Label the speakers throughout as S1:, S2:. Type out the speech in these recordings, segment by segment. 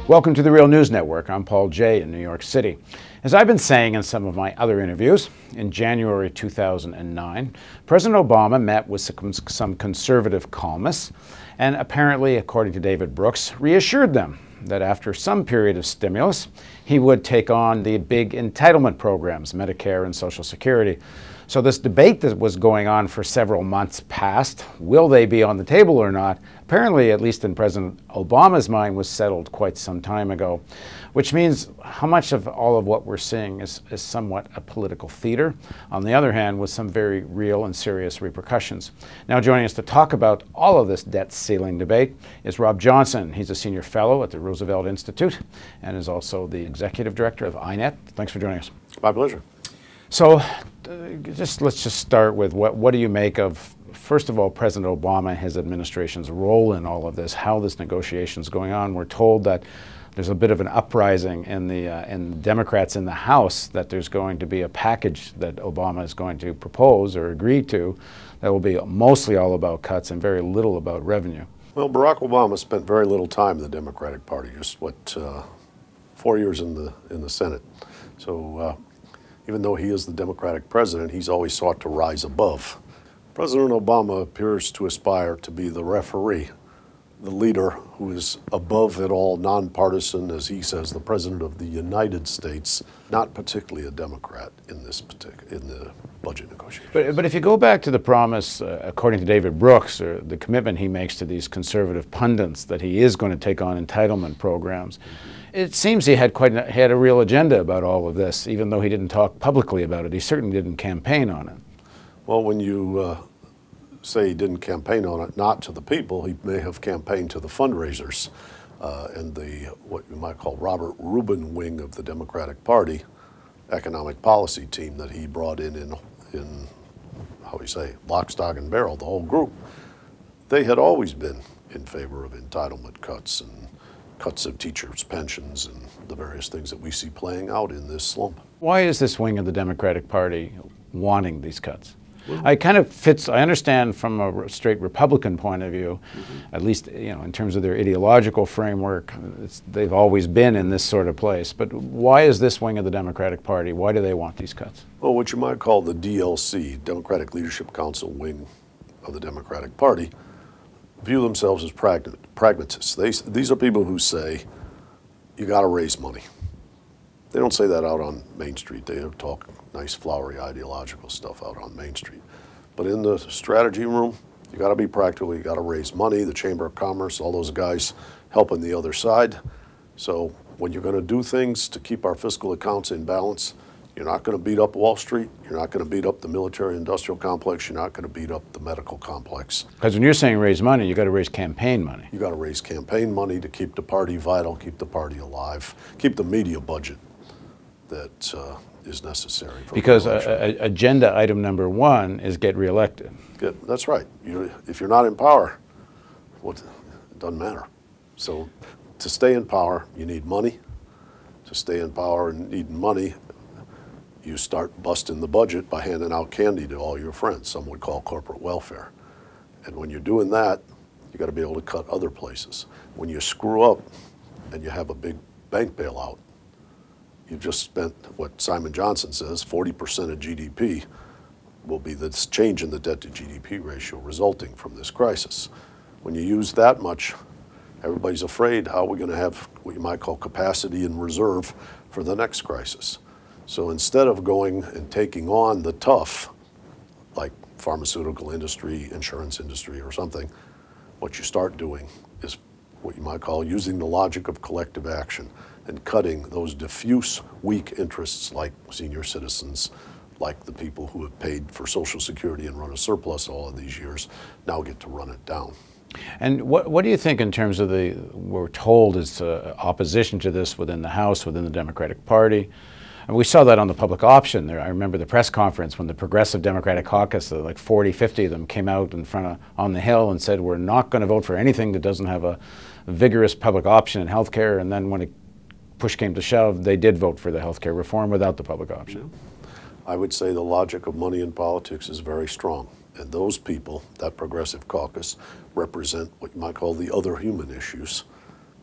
S1: Welcome to the Real News Network. I'm Paul Jay in New York City. As I've been saying in some of my other interviews, in January 2009, President Obama met with some conservative columnists and apparently, according to David Brooks, reassured them that after some period of stimulus, he would take on the big entitlement programs, Medicare and Social Security. So this debate that was going on for several months past, will they be on the table or not, apparently, at least in President Obama's mind, was settled quite some time ago, which means how much of all of what we're seeing is somewhat a political theater, on the other hand, with some very real and serious repercussions. Now joining us to talk about all of this debt ceiling debate is Rob Johnson. He's a senior fellow at the Roosevelt Institute and is also the executive director of INET. Thanks for joining us.
S2: My pleasure.
S1: So let's just start with what do you make of, first of all, President Obama and his administration's role in all of this, how this negotiation is going on. We're told that there's a bit of an uprising in the Democrats in the House, that there's going to be a package that Obama is going to propose or agree to that will be mostly all about cuts and very little about revenue.
S2: Well, Barack Obama spent very little time in the Democratic Party, just 4 years in the Senate. So even though he is the Democratic president, he's always sought to rise above. President Obama appears to aspire to be the referee, the leader who is above it all, nonpartisan, as he says, the president of the United States, not particularly a Democrat in the budget negotiations.
S1: But if you go back to the promise, according to David Brooks, or the commitment he makes to these conservative pundits that he is going to take on entitlement programs, it seems he had had a real agenda about all of this, even though he didn't talk publicly about it. He certainly didn't campaign on it.
S2: Well, when you say he didn't campaign on it, not to the people, he may have campaigned to the fundraisers and the, what you might call, Robert Rubin wing of the Democratic Party economic policy team that he brought in how do you say, lock, stock, and barrel, the whole group. They had always been in favor of entitlement cuts and cuts of teachers' pensions and the various things that we see playing out in this slump.
S1: Why is this wing of the Democratic Party wanting these cuts? It kind of fits, I understand from a straight Republican point of view, at least in terms of their ideological framework, they've always been in this sort of place. But why is this wing of the Democratic Party, why do they want these cuts?
S2: Well, what you might call the DLC, Democratic Leadership Council wing of the Democratic Party, view themselves as pragmatists. These are people who say, you got to raise money. They don't say that out on Main Street. They talk nice, flowery, ideological stuff out on Main Street. But in the strategy room, you got to be practical. You got to raise money. The Chamber of Commerce, all those guys helping the other side. So when you're going to do things to keep our fiscal accounts in balance, you're not going to beat up Wall Street. You're not going to beat up the military-industrial complex. You're not going to beat up the medical complex.
S1: Because when you're saying raise money, you got to raise campaign money.
S2: You got to raise campaign money to keep the party vital, keep the party alive, keep the media budget that is necessary.
S1: Because agenda item number one is get reelected.
S2: That's right. If you're not in power, it doesn't matter. So to stay in power, you need money. To stay in power and need money, you start busting the budget by handing out candy to all your friends. Some would call corporate welfare. And when you're doing that, you got to be able to cut other places. When you screw up and you have a big bank bailout, you've just spent what Simon Johnson says, 40% of GDP will be the change in the debt to GDP ratio resulting from this crisis. When you use that much, everybody's afraid how we're going to have what you might call capacity and reserve for the next crisis. So instead of going and taking on the tough, like pharmaceutical industry, insurance industry, or something, what you start doing is what you might call using the logic of collective action and cutting those diffuse, weak interests like senior citizens, like the people who have paid for Social Security and run a surplus all of these years, now get to run it down.
S1: And what do you think in terms of we're told is opposition to this within the House, within the Democratic Party? And we saw that on the public option there. I remember the press conference when the Progressive Democratic Caucus, like 40, 50 of them came out in front on the Hill and said, we're not going to vote for anything that doesn't have a vigorous public option in health care. And then when push came to shove, they did vote for the health care reform without the public option.
S2: I would say the logic of money in politics is very strong. And those people, that Progressive Caucus, represent what you might call the other human issues.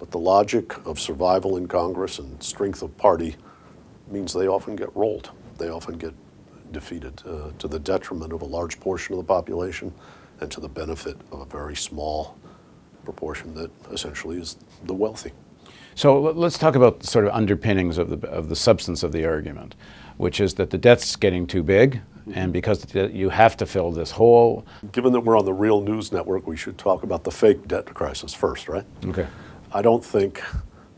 S2: But the logic of survival in Congress and strength of party means they often get rolled. They often get defeated to the detriment of a large portion of the population and to the benefit of a very small proportion that essentially is the wealthy.
S1: So let's talk about sort of underpinnings of the substance of the argument, which is that the debt's getting too big, and because you have to fill this hole.
S2: Given that we're on the Real News Network, we should talk about the fake debt crisis first, right?
S1: Okay.
S2: I don't think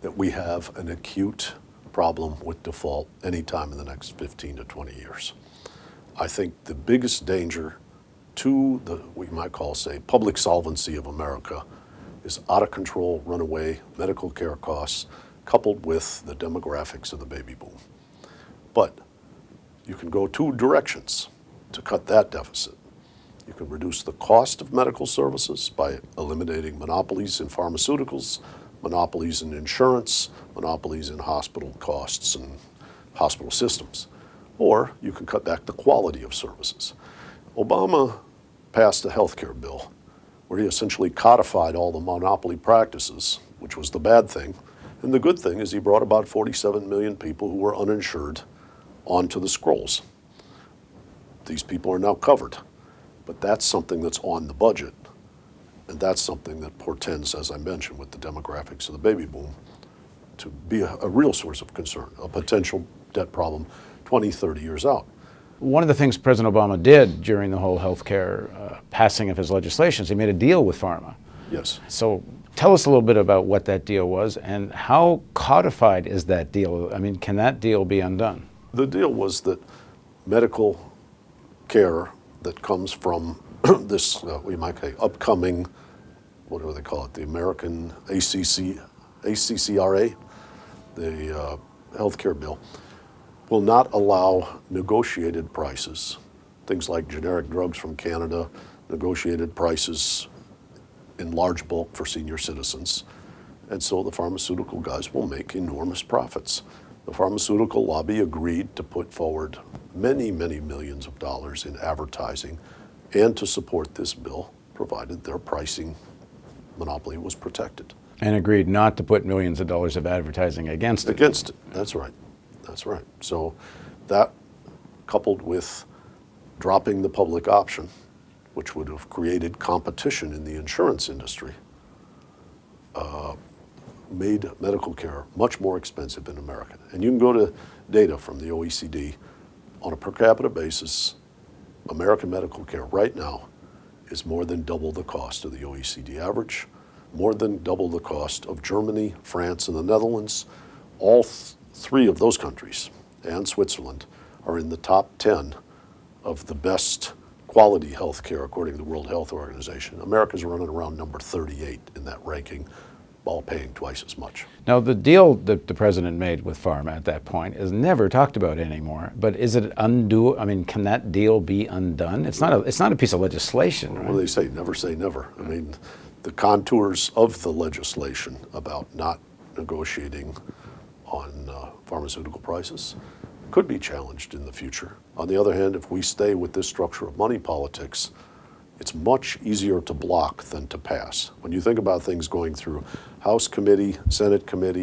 S2: that we have an acute problem with default anytime in the next 15 to 20 years. I think the biggest danger to the, we might call, say, public solvency of America is out of control, runaway medical care costs, coupled with the demographics of the baby boom. But you can go two directions to cut that deficit. You can reduce the cost of medical services by eliminating monopolies in pharmaceuticals, monopolies in insurance, monopolies in hospital costs and hospital systems. Or you can cut back the quality of services. Obama passed a health care bill where he essentially codified all the monopoly practices, which was the bad thing. And the good thing is he brought about 47 million people who were uninsured onto the scrolls. These people are now covered. But that's something that's on the budget. And that's something that portends, as I mentioned, with the demographics of the baby boom, to be a real source of concern, a potential debt problem 20, 30 years out.
S1: One of the things President Obama did during the whole healthcare passing of his legislation is he made a deal with pharma.
S2: Yes.
S1: So tell us a little bit about what that deal was and how codified is that deal? I mean, can that deal be undone?
S2: The deal was that medical care that comes from this, we might say, upcoming, what do they call it, the American ACCRA, the healthcare bill, will not allow negotiated prices, things like generic drugs from Canada, negotiated prices in large bulk for senior citizens. And so the pharmaceutical guys will make enormous profits. The pharmaceutical lobby agreed to put forward many, many millions of dollars in advertising and to support this bill, provided their pricing monopoly was protected.
S1: And agreed not to put millions of dollars of advertising against it.
S2: Against it, that's right. That's right. So that, coupled with dropping the public option, which would have created competition in the insurance industry, made medical care much more expensive in America. And you can go to data from the OECD. On a per capita basis, American medical care right now is more than double the cost of the OECD average, more than double the cost of Germany, France, and the Netherlands. All three of those countries and Switzerland are in the top 10 of the best quality health care according to the World Health Organization. America's running around number 38 in that ranking, all paying twice as much.
S1: Now, the deal that the president made with pharma at that point is never talked about anymore, but is it undo? I mean, can that deal be undone? It's not a piece of legislation, right?
S2: Well, they say never. I mean, the contours of the legislation about not negotiating on pharmaceutical prices could be challenged in the future. On the other hand, if we stay with this structure of money politics, it's much easier to block than to pass. When you think about things going through House committee,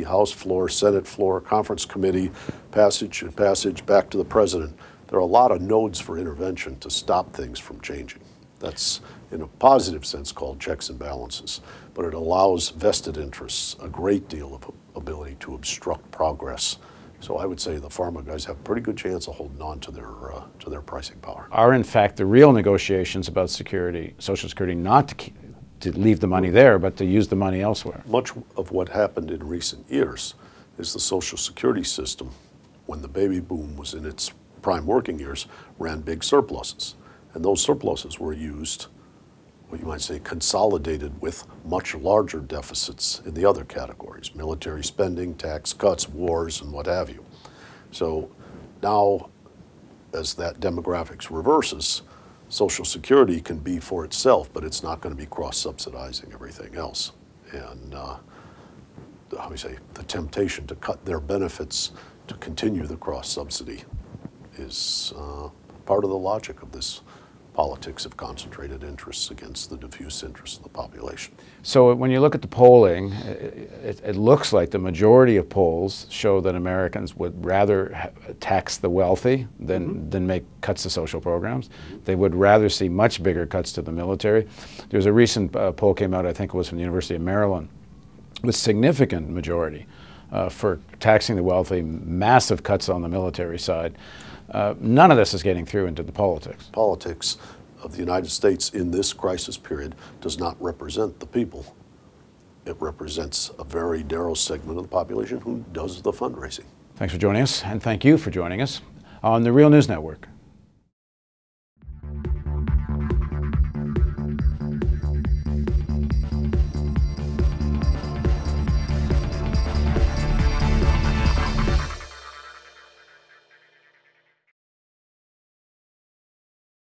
S2: House floor, Senate floor, conference committee, passage, back to the president, there are a lot of nodes for intervention to stop things from changing. That's, in a positive sense, called checks and balances, but it allows vested interests a great deal of ability to obstruct progress. So I would say the pharma guys have a pretty good chance of holding on to their pricing power.
S1: Are in fact the real negotiations about security, Social Security, not to leave the money there, but to use the money elsewhere?
S2: Much of what happened in recent years is the Social Security system, when the baby boom was in its prime working years, ran big surpluses. And those surpluses were used, what you might say, consolidated with much larger deficits in the other categories, military spending, tax cuts, wars, and what have you. So now, as that demographics reverses, Social Security can be for itself, but it's not going to be cross-subsidizing everything else. And how we say, the temptation to cut their benefits to continue the cross-subsidy is part of the logic of this politics of concentrated interests against the diffuse interests of the population.
S1: So when you look at the polling, it looks like the majority of polls show that Americans would rather tax the wealthy than make cuts to social programs. They would rather see much bigger cuts to the military. There's a recent poll came out, I think it was from the University of Maryland, with significant majority for taxing the wealthy, massive cuts on the military side. None of this is getting through into the politics.
S2: Politics of the United States in this crisis period does not represent the people. It represents a very narrow segment of the population who does the fundraising.
S1: Thanks for joining us, and thank you for joining us on the Real News Network.